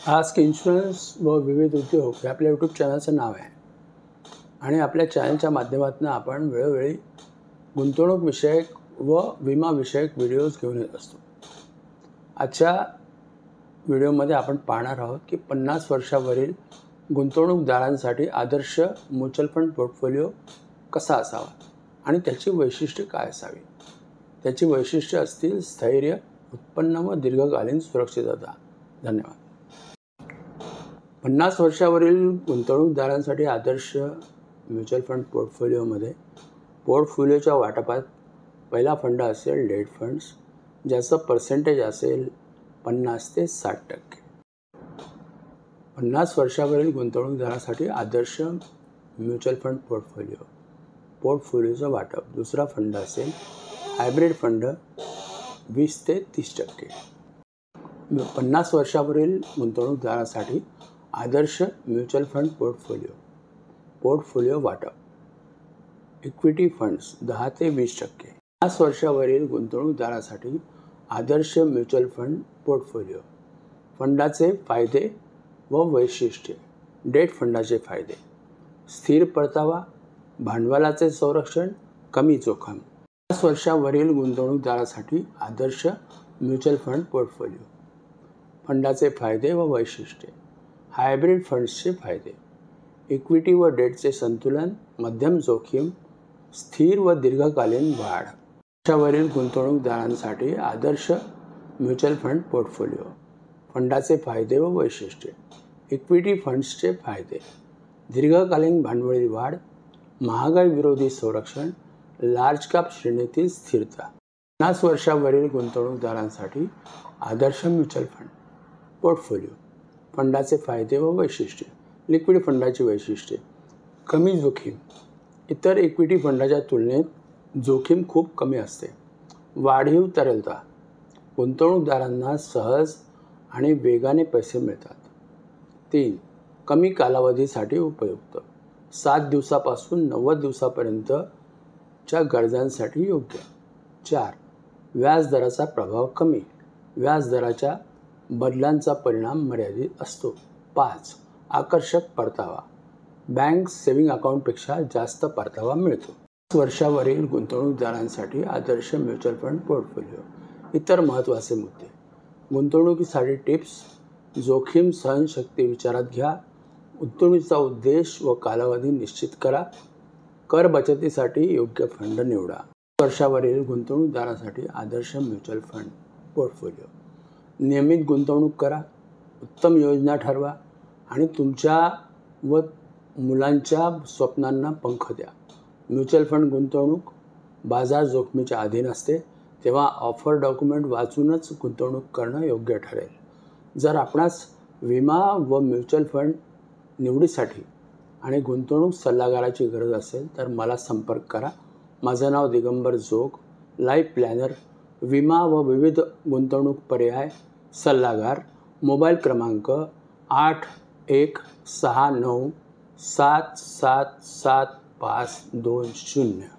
Ask insurance व विविध उद्योग हे आपल्या यूट्यूब चॅनलचं नाव आहे आणि आपल्या चॅनलच्या माध्यमातून आपण वेळोवेळी गुंतवणूक विषयक व विमा विषयक व्हिडिओज घेऊन येत असतो। आजच्या व्हिडिओमध्ये आपण पाहणार आहोत की 50 वर्षावरील गुंतवणूकदारांसाठी आदर्श म्युच्युअल फंड पोर्टफोलिओ कसा असावा आणि त्याची वैशिष्ट्ये काय असावी। त्याची वैशिष्ट्ये असतील स्थैर्य, उत्पन्न व दीर्घकालीन सुरक्षितता। धन्यवाद। 50 वर्षावरील गुंतवणूकदारांसाठी आदर्श म्युच्युअल फंड पोर्टफोलिओमध्ये पोर्टफोलिओच्या वाटपात पहिला फंड असेल डेट फंड्स, ज्याचं पर्सेंटेज असेल 50 ते 60%। 50 वर्षावरील गुंतवणूकदारासाठी आदर्श म्युच्युअल फंड पोर्टफोलिओचं वाटप दुसरा फंड असेल हायब्रिड फंड 20 ते 30%। 50 वर्षावरील गुंतवणूकदारासाठी आदर्श म्युच्युअल फंड पोर्टफोलिओ वाटप इक्विटी फंड्स 10 ते 20%। 50 वर्षावरील गुंतवणूकदारासाठी आदर्श म्युच्युअल फंड पोर्टफोलिओ फंडाचे फायदे व वैशिष्ट्ये। डेट फंडाचे फायदे: स्थिर परतावा, भांडवलाचे संरक्षण, कमी जोखीम। 50 वर्षावरील गुंतवणूकदारासाठी आदर्श म्युच्युअल फंड पोर्टफोलिओ फंडाचे फायदे व वैशिष्ट्ये। हायब्रिड फंड्सचे फायदे: इक्विटी व डेटचे संतुलन, मध्यम जोखीम, स्थिर व दीर्घकालीन वाढ। वर्षावरील गुंतवणूकदारांसाठी आदर्श म्युच्युअल फंड पोर्टफोलिओ फंडाचे फायदे व वैशिष्ट्ये। इक्विटी फंड्सचे फायदे: दीर्घकालीन भांडवली वाढ, महागाई विरोधी संरक्षण, लार्ज कॅप श्रेणीतील स्थिरता। 50 वर्षावरील गुंतवणूकदारांसाठी आदर्श म्युच्युअल फंड पोर्टफोलिओ फंडाचे फायदे व वैशिष्ट्ये। लिक्विड फंडाची वैशिष्ट्ये: कमी जोखीम, इतर इक्विटी फंडाच्या तुलनेत जोखीम खूप कमी असते। वाढीव तरलता, गुंतवणूकदारांना सहज आणि वेगाने पैसे मिळतात। 3. कमी कालावधीसाठी उपयुक्त, 7 दिवसापासून 90 दिवसापर्यंतच्या गरजांसाठी योग्य। 4. व्याजदराचा प्रभाव कमी, व्याजदराच्या बदलांचा परिणाम मर्यादित असतो। 5. आकर्षक परतावा, बँक सेव्हिंग अकाउंटपेक्षा जास्त परतावा मिळतो। 50 वर्षावरील गुंतवणूकदारांसाठी आदर्श म्युच्युअल फंड पोर्टफोलिओ इतर महत्त्वाचे मुद्दे: गुंतवणुकीसाठी टिप्स, जोखीम सहनशक्ती विचारात घ्या, गुंतवणुकीचा उद्देश व कालावधी निश्चित करा, कर बचतीसाठी योग्य फंड निवडा। 50 वर्षावरील गुंतवणूकदारांसाठी आदर्श म्युच्युअल फंड पोर्टफोलिओ: नियमित गुंतवणूक करा, उत्तम योजना ठरवा आणि तुमच्या व मुलांच्या स्वप्नांना पंख द्या। म्युच्युअल फंड गुंतवणूक बाजार जोखमीच्या अधीन असते, तेव्हा ऑफर डॉक्युमेंट वाचूनच गुंतवणूक करणं योग्य ठरेल। जर आपणास विमा व म्युच्युअल फंड निवडीसाठी आणि गुंतवणूक सल्लागाराची गरज असेल तर मला संपर्क करा। माझं नाव दिगंबर जोग, लाईफ प्लॅनर, विमा व विविध गुंतवणूक पर्याय सल्लागार। मोबाईल क्रमांक 8169777520।